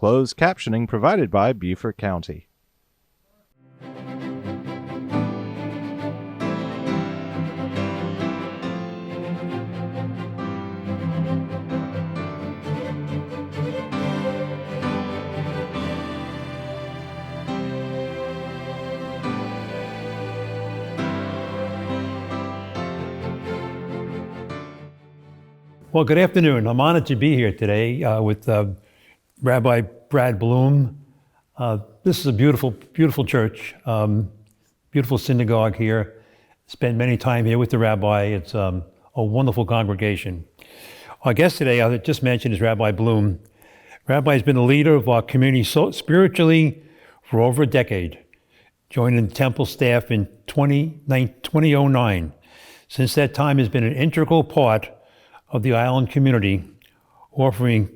closed captioning provided by Beaufort County. Well, good afternoon. I'm honored to be here today with Rabbi Brad Bloom. This is a beautiful, beautiful church, beautiful synagogue here. Spent many time here with the rabbi. It's a wonderful congregation. Our guest today, I just mentioned, is Rabbi Bloom. Rabbi has been a leader of our community spiritually for over a decade, joining the temple staff in 2009. Since that time, has been an integral part of the island community, offering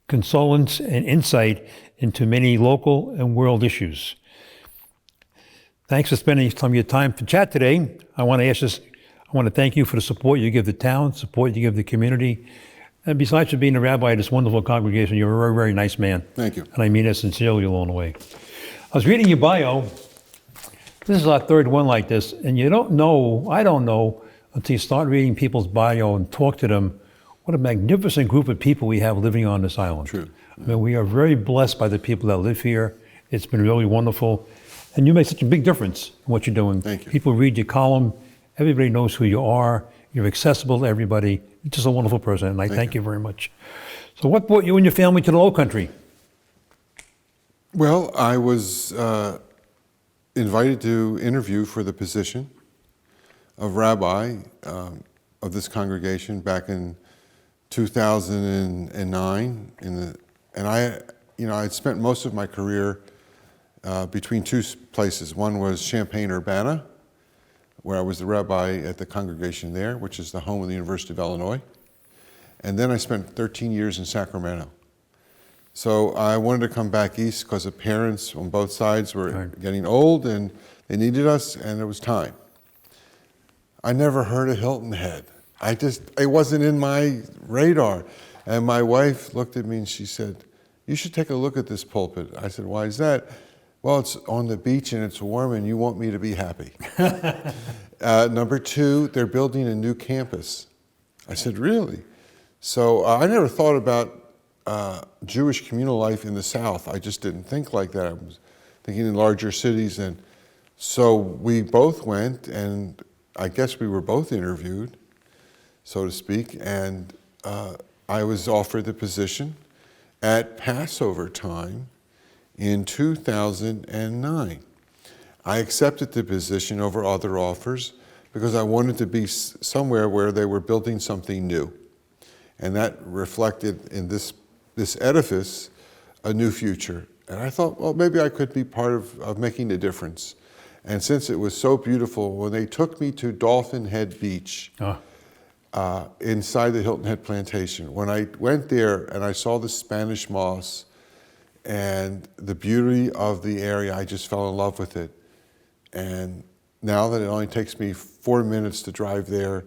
consolence and insight into many local and world issues. Thanks for spending some of your time to chat today. I want to thank you for the support you give the town, support you give the community. And besides for being a rabbi of this wonderful congregation, you're a very, very nice man. Thank you. And I mean that sincerely along the way. I was reading your bio. This is our third one like this, and I don't know, until you start reading people's bio and talk to them, what a magnificent group of people we have living on this island. True. I mean, we are very blessed by the people that live here. It's been really wonderful. And you make such a big difference in what you're doing. Thank you. People read your column. Everybody knows who you are. You're accessible to everybody. You're just a wonderful person, and I thank you very much. So what brought you and your family to the Low Country? Well, I was invited to interview for the position of rabbi of this congregation back in 2009. And I had spent most of my career between two places. One was Champaign-Urbana, where I was the rabbi at the congregation there, which is the home of the University of Illinois. And then I spent 13 years in Sacramento. So I wanted to come back east because the parents on both sides were getting old and they needed us, and it was time. I never heard of Hilton Head. It wasn't in my radar. And my wife looked at me and she said, "You should take a look at this pulpit." I said, "Why is that?" "Well, it's on the beach and it's warm and you want me to be happy." Number two, they're building a new campus. I said, "Really?" So I never thought about Jewish communal life in the South. I just didn't think like that. I was thinking in larger cities. And so we both went, and I guess we were both interviewed, so to speak, and I was offered the position at Passover time in 2009. I accepted the position over other offers because I wanted to be somewhere where they were building something new. And that reflected in this edifice a new future. And I thought, well, maybe I could be part of making a difference. And since it was so beautiful, when they took me to Dolphin Head Beach, inside the Hilton Head plantation, when I went there and I saw the Spanish moss and the beauty of the area, I just fell in love with it. And now that it only takes me 4 minutes to drive there,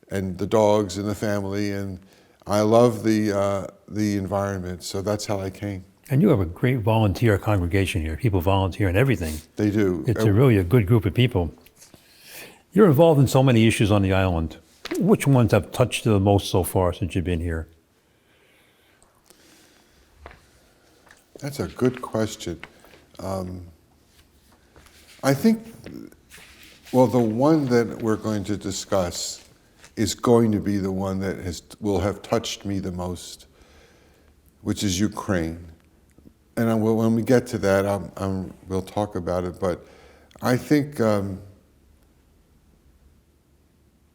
and the dogs and the family, and I love the environment, so that's how I came. And you have a great volunteer congregation here. People volunteer in everything. They do. It's really a good group of people. You're involved in so many issues on the island. Which ones have touched you the most so far since you've been here? That's a good question. I think, well, the one that we're going to discuss is going to be the one that will have touched me the most, which is Ukraine. And when we get to that, we'll talk about it. But I think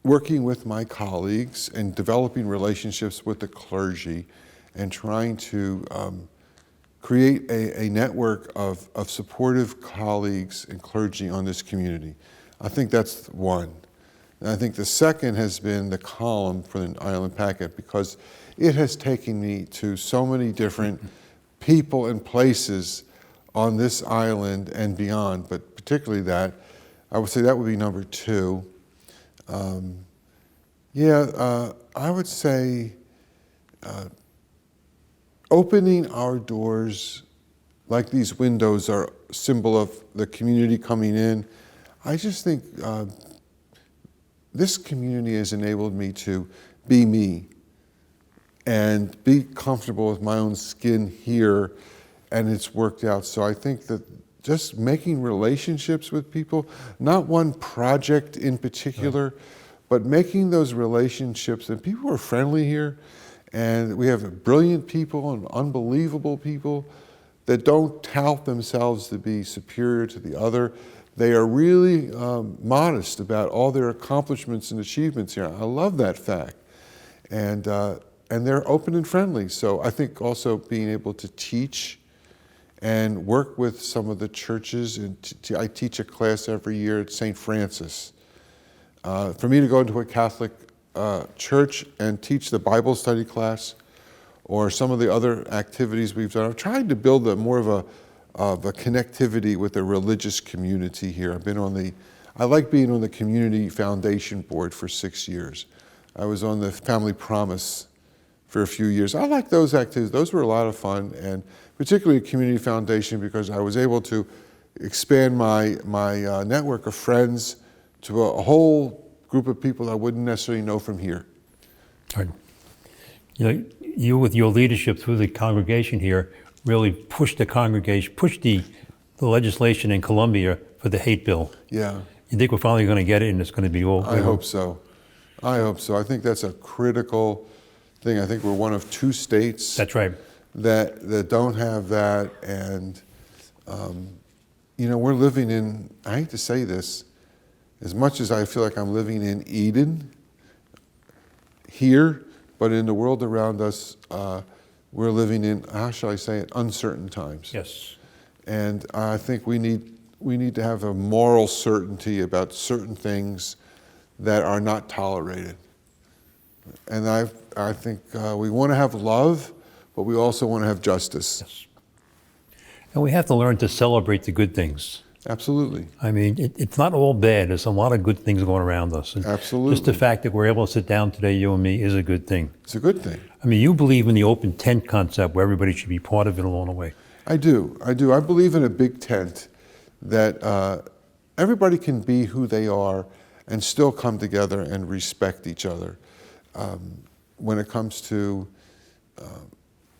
working with my colleagues and developing relationships with the clergy and trying to create a network of supportive colleagues and clergy on this community. I think that's one. And I think the second has been the column for the Island Packet, because it has taken me to so many different people and places on this island and beyond, but particularly that. I would say that would be number two. I would say opening our doors like these windows are a symbol of the community coming in. I just think this community has enabled me to be me and be comfortable with my own skin here, and it's worked out. So I think that just making relationships with people, not one project in particular, but making those relationships, and people are friendly here, and we have brilliant people and unbelievable people that don't tout themselves to be superior to the other. They are really modest about all their accomplishments and achievements here. I love that fact. And they're open and friendly. So I think also being able to teach and work with some of the churches, and I teach a class every year at St. Francis. For me to go into a Catholic church and teach the Bible study class or some of the other activities we've done, I've tried to build more of a connectivity with the religious community here. I like being on the Community Foundation Board for 6 years. I was on the Family Promise for a few years. I like those activities. Those were a lot of fun, and particularly Community Foundation, because I was able to expand my network of friends to a whole group of people I wouldn't necessarily know from here. Right. You with your leadership through the congregation here really pushed the legislation in Columbia for the hate bill. Yeah. You think we're finally going to get it, and it's going to be all? I hope so. I think that's a critical thing. I think we're one of 2 states. That's right. That don't have that, and we're living in, I hate to say this, as much as I feel like I'm living in Eden here, but in the world around us, we're living in, how shall I say it, uncertain times. Yes. And I think we need to have a moral certainty about certain things that are not tolerated. And I think we want to have love, but we also want to have justice. Yes. And we have to learn to celebrate the good things. Absolutely. I mean, it's not all bad. There's a lot of good things going around us. And absolutely. Just the fact that we're able to sit down today, you and me, is a good thing. It's a good thing. I mean, you believe in the open tent concept where everybody should be part of it along the way. I do. I believe in a big tent that everybody can be who they are and still come together and respect each other. When it comes to,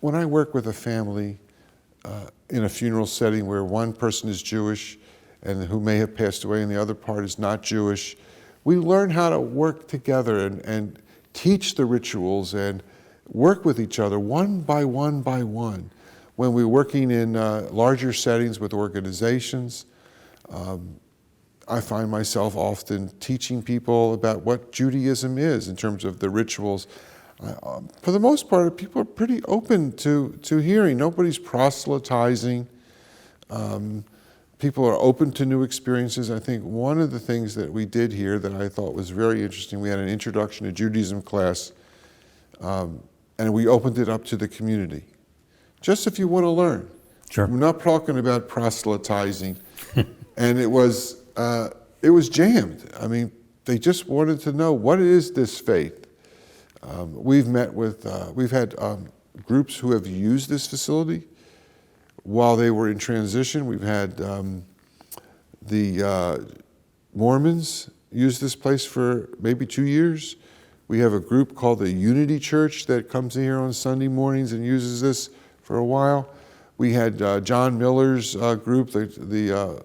when I work with a family in a funeral setting where one person is Jewish and who may have passed away and the other part is not Jewish, we learn how to work together and teach the rituals and work with each other one by one by one. When we're working in larger settings with organizations, I find myself often teaching people about what Judaism is in terms of the rituals. For the most part, people are pretty open to hearing. Nobody's proselytizing. People are open to new experiences. I think one of the things that we did here that I thought was very interesting, we had an introduction to Judaism class, and we opened it up to the community. Just if you want to learn. Sure. We're not talking about proselytizing. And it was jammed. I mean, they just wanted to know, what is this faith? We've had groups who have used this facility while they were in transition. We've had the Mormons use this place for maybe 2 years. We have a group called the Unity Church that comes in here on Sunday mornings and uses this for a while. We had John Miller's group, the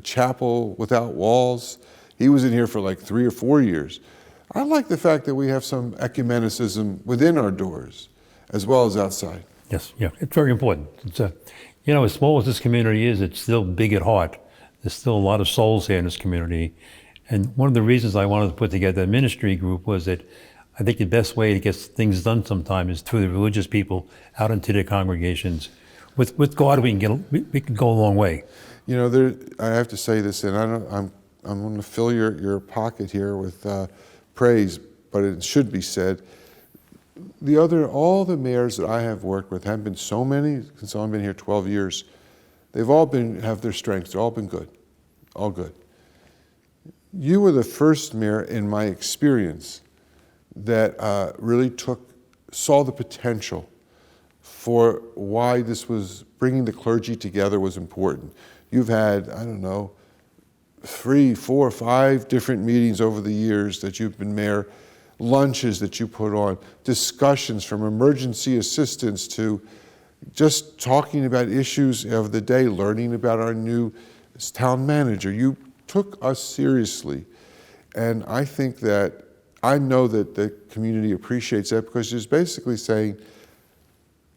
Chapel Without Walls. He was in here for like 3 or 4 years. I like the fact that we have some ecumenicism within our doors as well as outside. Yes, yeah, it's very important. It's as small as this community is, it's still big at heart. There's still a lot of souls here in this community. And one of the reasons I wanted to put together a ministry group was that I think the best way to get things done sometimes is through the religious people out into their congregations. With God, we can go a long way. I have to say this, and I'm going to fill your pocket here with praise, but it should be said. All the mayors that I have worked with, haven't been so many since I've been here 12 years. They've all have their strengths. They've all been good, all good. You were the first mayor, in my experience, that really saw the potential for why this was, bringing the clergy together was important. You've had, I don't know, 3, 4, 5 different meetings over the years that you've been mayor, lunches that you put on, discussions from emergency assistance to just talking about issues of the day, learning about our new town manager. You took us seriously. And I think that, I know that the community appreciates that, because it's basically saying,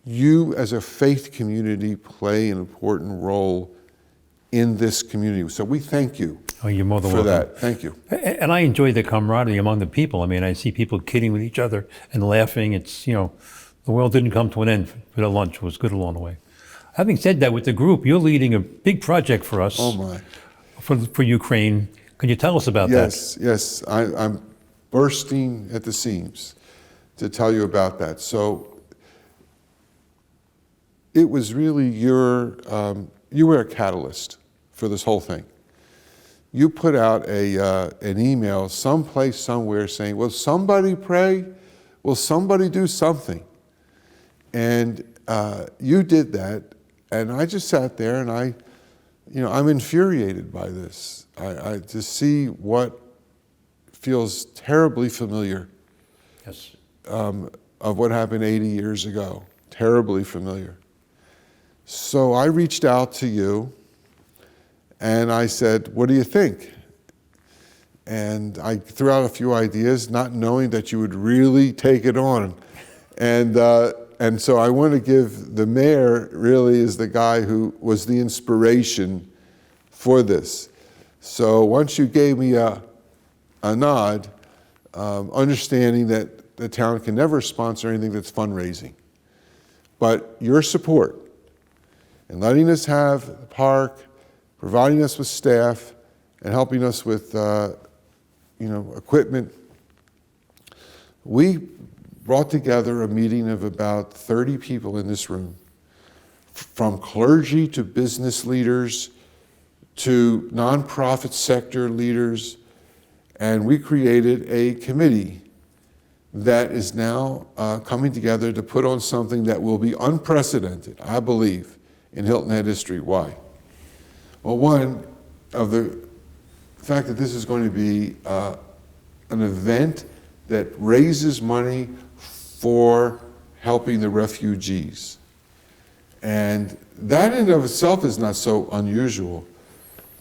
you as a faith community play an important role in this community. So we thank you you're more than for welcome. that. Thank you. And I enjoy the camaraderie among the people. I mean, I see people kidding with each other and laughing. It's, the world didn't come to an end for the lunch. It was good along the way. Having said that, with the group, you're leading a big project for us. Oh my. For Ukraine. Can you tell us about that? Yes. I'm bursting at the seams to tell you about that. So it was really you were a catalyst for this whole thing. You put out an email someplace, somewhere saying, will somebody pray? Will somebody do something? And you did that, and I just sat there and I'm infuriated by this. I to see what feels terribly familiar. Yes. Of what happened 80 years ago, terribly familiar. So I reached out to you and I said, what do you think? And I threw out a few ideas, not knowing that you would really take it on. And so I want to give the mayor, really is the guy who was the inspiration for this. So once you gave me a nod, understanding that the town can never sponsor anything that's fundraising, but your support and letting us have the park, providing us with staff, and helping us with equipment. We brought together a meeting of about 30 people in this room, from clergy to business leaders to nonprofit sector leaders, and we created a committee that is now coming together to put on something that will be unprecedented, I believe, in Hilton Head history. Why? Well, one, of the fact that this is going to be an event that raises money for helping the refugees. And that in and of itself is not so unusual.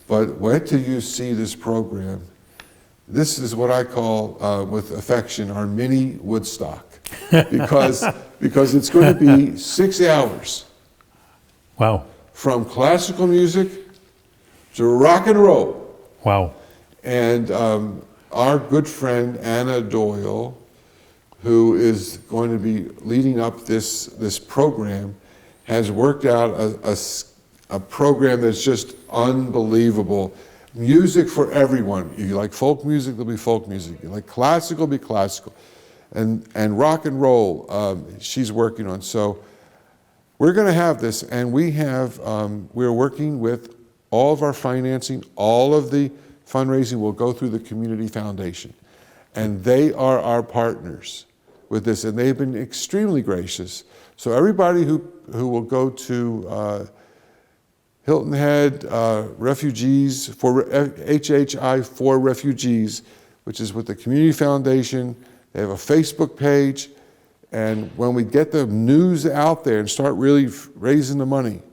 But wait till you see this program. This is what I call, with affection, our mini Woodstock. Because it's going to be 6 hours. Wow. From classical music to rock and roll. Wow. And our good friend Anna Doyle, who is going to be leading up this program, has worked out a program that's just unbelievable. Music for everyone. You like folk music, there'll be folk music. You like classical, be classical. And rock and roll, she's working on. So we're going to have this, and we're working with all of our financing, all of the fundraising will go through the Community Foundation. And they are our partners with this, and they've been extremely gracious. So everybody who will go to Hilton Head Refugees for HHI for Refugees, which is with the Community Foundation. They have a Facebook page, and when we get the news out there and start really raising the money,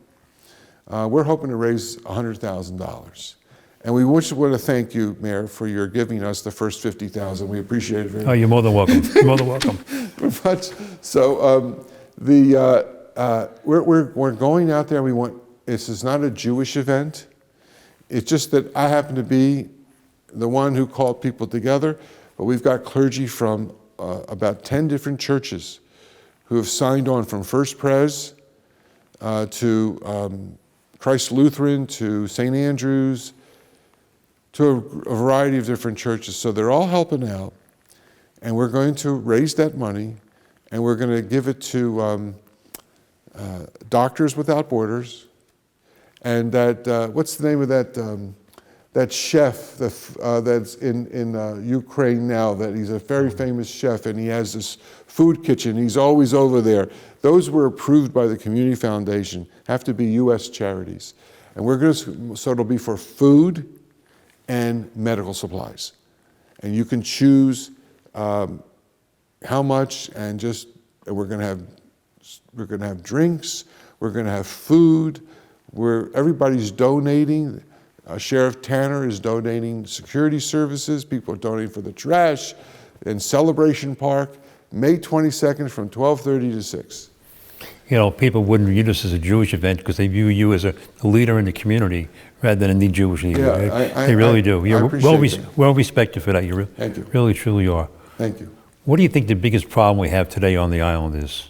we're hoping to raise $100,000. And we want to thank you, Mayor, for your giving us the first $50,000. We appreciate it very much. Oh, you're more than welcome. You're more than welcome. So we're going out there. We want. This is not a Jewish event. It's just that I happen to be the one who called people together. But we've got clergy from about 10 different churches who have signed on, from First Pres to Christ Lutheran to St. Andrews, to a variety of different churches. So they're all helping out, and we're going to raise that money, and we're going to give it to Doctors Without Borders, and that, what's the name of that that chef that's in Ukraine now, that he's a very famous chef, and he has this food kitchen. He's always over there. Those were approved by the Community Foundation, have to be U.S. charities. And we're going to, so it'll be for food and medical supplies. And you can choose how much, and we're going to have drinks, we're going to have food, everybody's donating. Sheriff Tanner is donating security services. People are donating for the trash in Celebration Park, May 22nd from 12:30 to 6. You know, people wouldn't view this as a Jewish event because they view you as a leader in the community rather than a Jewish leader. Yeah, they really do. You're appreciate well respected for that. You Thank you. Really, truly are. Thank you. What do you think the biggest problem we have today on the island is?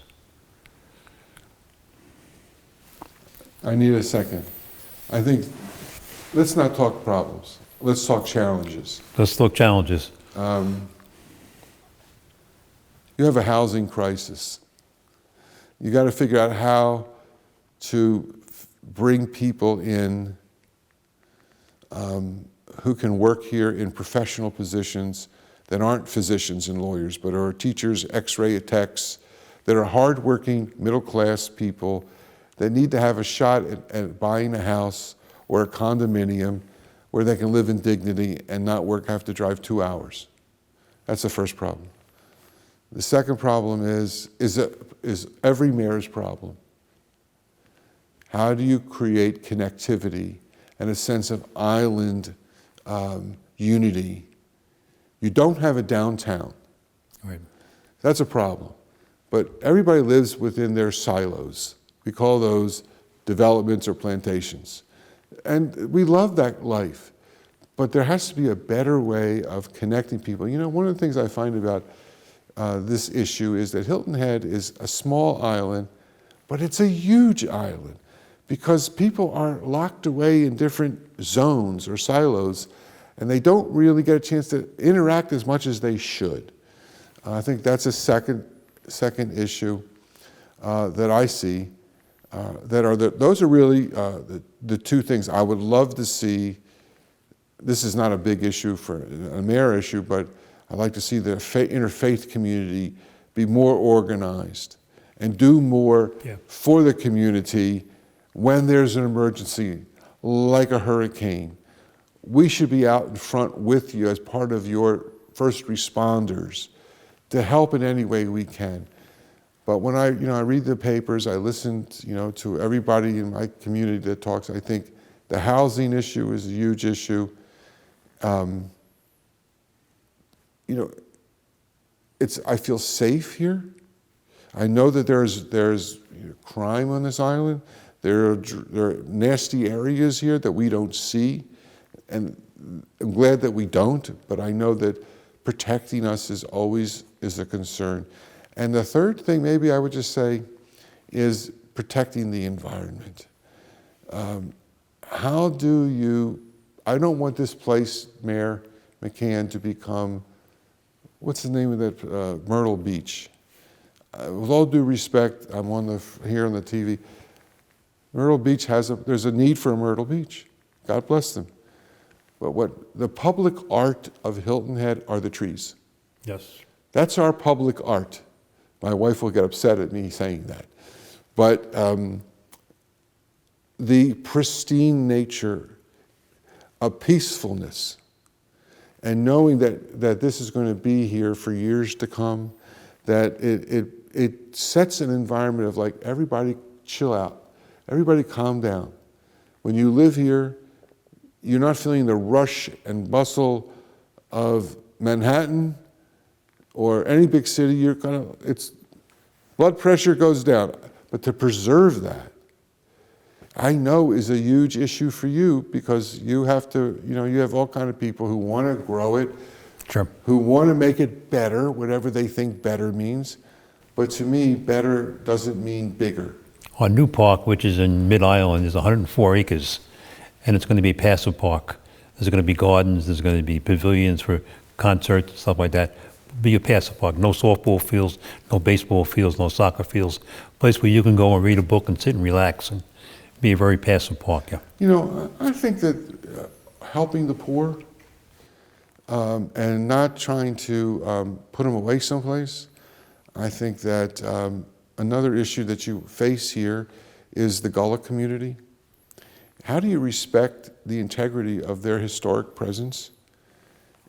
I need a second. I think, let's not talk problems. Let's talk challenges. Let's look challenges. You have a housing crisis. You got to figure out how to bring people in who can work here in professional positions that aren't physicians and lawyers, but are teachers, x-ray techs, that are hardworking, middle-class people that need to have a shot at buying a house or a condominium where they can live in dignity and not have to drive 2 hours. That's the first problem. The second problem is every mayor's problem. How do you create connectivity and a sense of island unity? You don't have a downtown. Right. That's a problem. But everybody lives within their silos. We call those developments or plantations. And we love that life. But there has to be a better way of connecting people. You know, one of the things I find about this issue is that Hilton Head is a small island, but it's a huge island because people are locked away in different zones or silos, and they don't really get a chance to interact as much as they should. I think that's a second issue that I see. Those are really the two things I would love to see. This is not a big issue for a mayor issue, but I'd like to see the interfaith community be more organized and do more for the community when there's an emergency, like a hurricane. We should be out in front with you as part of your first responders to help in any way we can. But when I read the papers, I listen to everybody in my community that talks, I think the housing issue is a huge issue. I feel safe here. I know that there's crime on this island. There are nasty areas here that we don't see, and I'm glad that we don't, but I know that protecting us is always a concern. And the third thing maybe I would just say is protecting the environment. I don't want this place, Mayor McCann, to become, what's the name of that, Myrtle Beach? With all due respect, I'm here on the TV. Myrtle Beach there's a need for a Myrtle Beach. God bless them. But what the public art of Hilton Head are the trees. Yes. That's our public art. My wife will get upset at me saying that. But the pristine nature of peacefulness and knowing that this is going to be here for years to come, that it sets an environment of like, everybody chill out, everybody calm down. When you live here, you're not feeling the rush and bustle of Manhattan or any big city. Blood pressure goes down. But to preserve that, I know is a huge issue for you because you have to, you have all kinds of people who want to grow it, sure, who want to make it better, whatever they think better means. But to me, better doesn't mean bigger. Our new park, which is in Mid-Island, is 104 acres, and it's going to be a passive park. There's going to be gardens, there's going to be pavilions for concerts, stuff like that. Be a passive park. No softball fields, no baseball fields, no soccer fields. A place where you can go and read a book and sit and relax and be a very passive park, yeah. I think that helping the poor and not trying to put them away someplace. I think that another issue that you face here is the Gullah community. How do you respect the integrity of their historic presence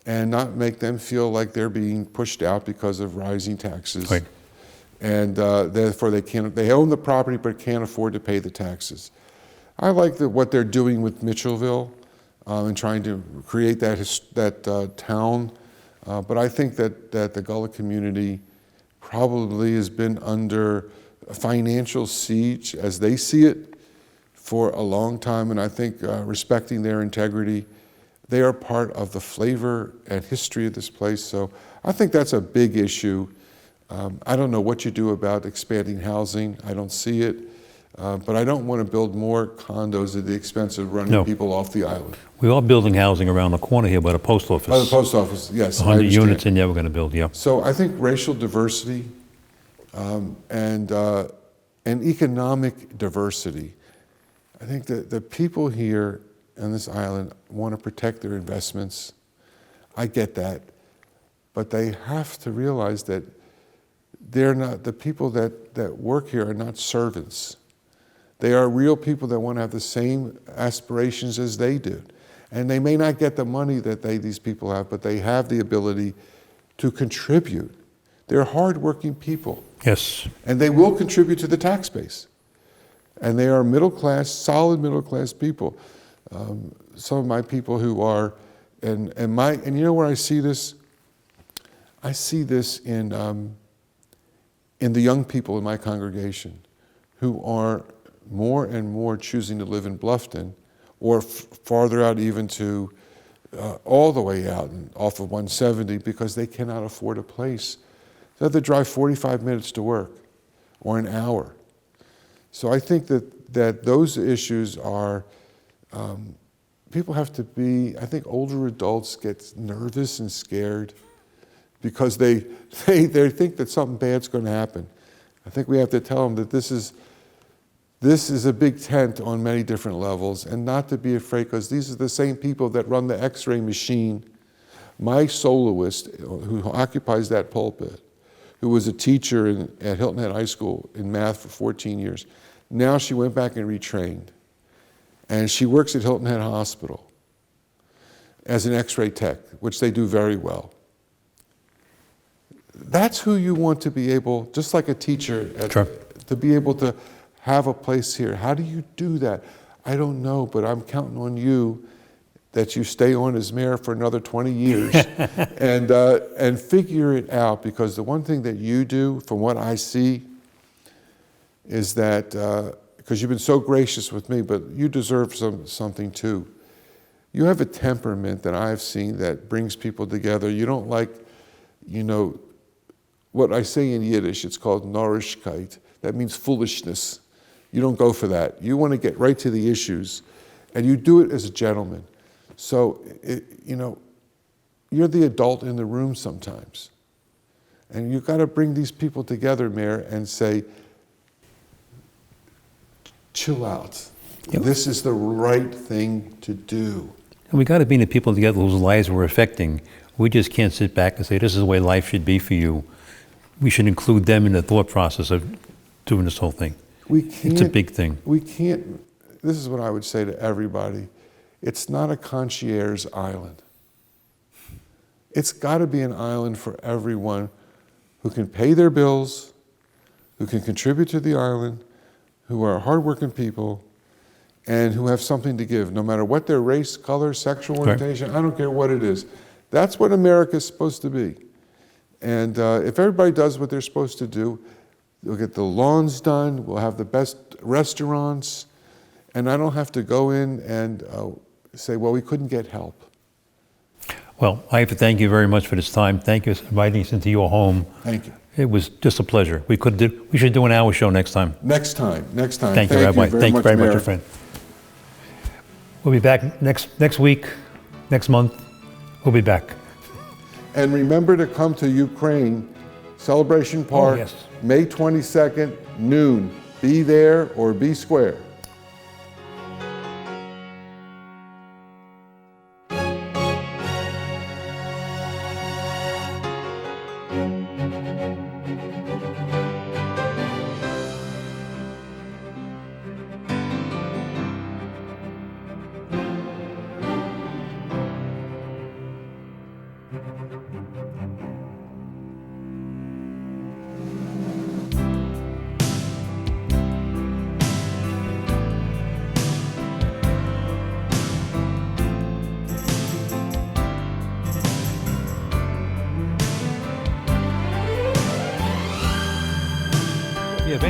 and not make them feel like they're being pushed out because of rising taxes? Right. And therefore they own the property but can't afford to pay the taxes. I like what they're doing with Mitchellville and trying to create that town. But I think that the Gullah community probably has been under a financial siege as they see it for a long time. And I think respecting their integrity, they are part of the flavor and history of this place. So I think that's a big issue. I don't know what you do about expanding housing. I don't see it. But I don't want to build more condos at the expense of running people off the island. We are building housing around the corner here by the post office. By the post office, yes. 100 units in there we're going to build, yeah. So I think racial diversity and economic diversity. I think that the people here on this island want to protect their investments. I get that. But they have to realize that they're not, the people that work here are not servants. They are real people that want to have the same aspirations as they do. And they may not get the money that these people have, but they have the ability to contribute. They're hardworking people. Yes. And they will contribute to the tax base. And they are middle class, solid middle class people. Some of my people who are, and you know where I see this? I see this in the young people in my congregation who are more and more choosing to live in Bluffton or farther out even to all the way out and off of 170 because they cannot afford a place. They have to drive 45 minutes to work or an hour. So I think that those issues are, people have to be, I think older adults get nervous and scared because they think that something bad's going to happen. I think we have to tell them that this is a big tent on many different levels, and not to be afraid, because these are the same people that run the X-ray machine. My soloist, who occupies that pulpit, who was a teacher at Hilton Head High School in math for 14 years, now she went back and retrained. And she works at Hilton Head Hospital as an X-ray tech, which they do very well. That's who you want to be able, just like a teacher, to be able to have a place here. How do you do that? I don't know, but I'm counting on you that you stay on as mayor for another 20 years and figure it out, because the one thing that you do, from what I see, is that, because you've been so gracious with me, but you deserve something too. You have a temperament that I've seen that brings people together. You don't like, what I say in Yiddish, it's called Narishkeit. That means foolishness. You don't go for that. You want to get right to the issues, and you do it as a gentleman. So, you're the adult in the room sometimes. And you've got to bring these people together, Mayor, and say, chill out. Yep. This is the right thing to do. And we got to bring the people together whose lives we're affecting. We just can't sit back and say, this is the way life should be for you. We should include them in the thought process of doing this whole thing. It's a big thing. We can't, this is what I would say to everybody. It's not a concierge island. It's got to be an island for everyone who can pay their bills, who can contribute to the island, who are hardworking people, and who have something to give, no matter what their race, color, sexual orientation, I don't care what it is. That's what America's supposed to be. And if everybody does what they're supposed to do, we'll get the lawns done, we'll have the best restaurants, and I don't have to go in and say, well, we couldn't get help. Well, I have to thank you very much for this time. Thank you for inviting us into your home. Thank you. It was just a pleasure. We should do an hour show next time. Next time. Thank you, Rabbi. Thank you very much, your friend. We'll be back next week, next month. We'll be back. And remember to come to Ukraine, Celebration Park, May 22nd, noon. Be there or be square.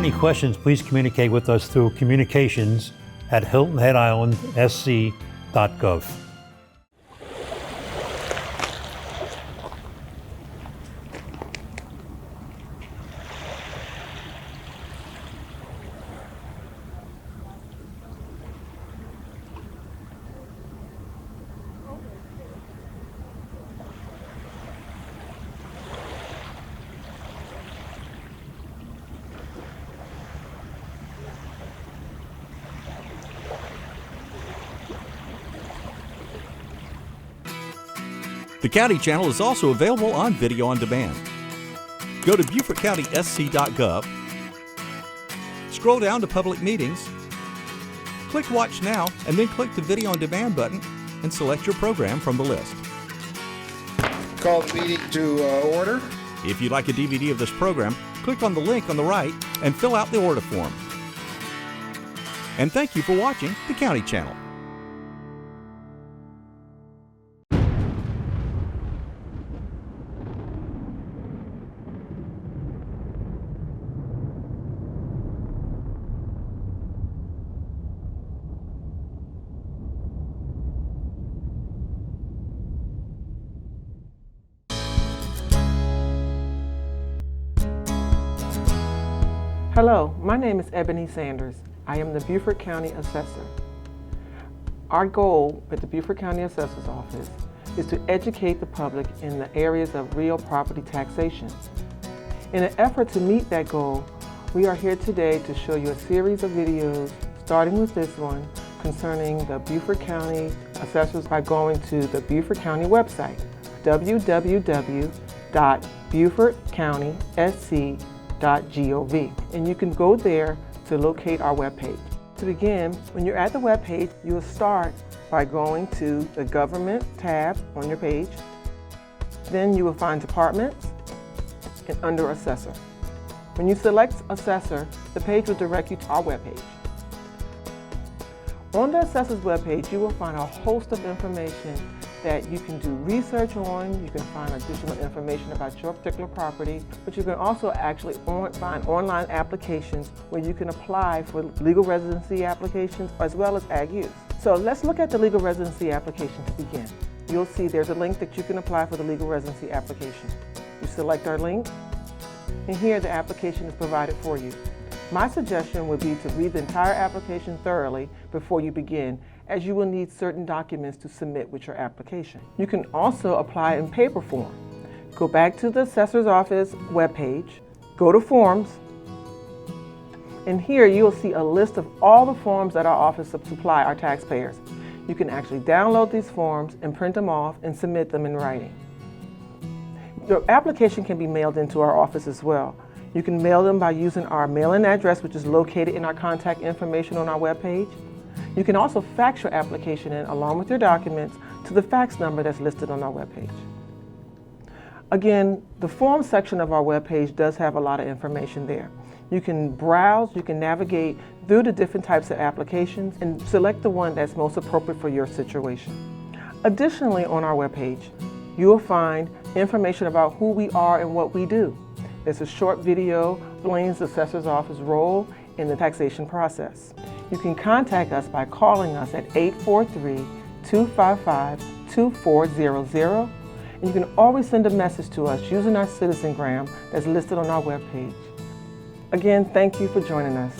any questions, please communicate with us through communications@hiltonheadislandsc.gov. The County Channel is also available on video on demand. Go to BeaufortCountySC.gov, scroll down to Public Meetings, click Watch Now, and then click the Video on Demand button and select your program from the list. Call the meeting to order. If you'd like a DVD of this program, click on the link on the right and fill out the order form. And thank you for watching the County Channel. Hello, my name is Ebony Sanders. I am the Beaufort County Assessor. Our goal at the Beaufort County Assessor's Office is to educate the public in the areas of real property taxation. In an effort to meet that goal, we are here today to show you a series of videos, starting with this one, concerning the Beaufort County Assessors by going to the Beaufort County website, www.beaufortcountysc.gov, and you can go there to locate our webpage. To begin, when you're at the webpage, you will start by going to the Government tab on your page. Then you will find Departments and under Assessor. When you select Assessor, the page will direct you to our webpage. On the Assessor's webpage, you will find a host of information that you can do research on. You can find additional information about your particular property, but you can also actually find online applications where you can apply for legal residency applications as well as ag use. So let's look at the legal residency application to begin. You'll see there's a link that you can apply for the legal residency application. You select our link, and here the application is provided for you. My suggestion would be to read the entire application thoroughly before you begin, as you will need certain documents to submit with your application. You can also apply in paper form. Go back to the Assessor's Office webpage, go to Forms, and here you'll see a list of all the forms that our office supply our taxpayers. You can actually download these forms and print them off and submit them in writing. Your application can be mailed into our office as well. You can mail them by using our mailing address, which is located in our contact information on our webpage. You can also fax your application in along with your documents to the fax number that's listed on our webpage. Again, the form section of our webpage does have a lot of information there. You can browse, you can navigate through the different types of applications and select the one that's most appropriate for your situation. Additionally, on our webpage, you will find information about who we are and what we do. There's a short video explains the Assessor's Office role in the taxation process. You can contact us by calling us at 843-255-2400, and you can always send a message to us using our citizengram that's listed on our webpage. Again, thank you for joining us.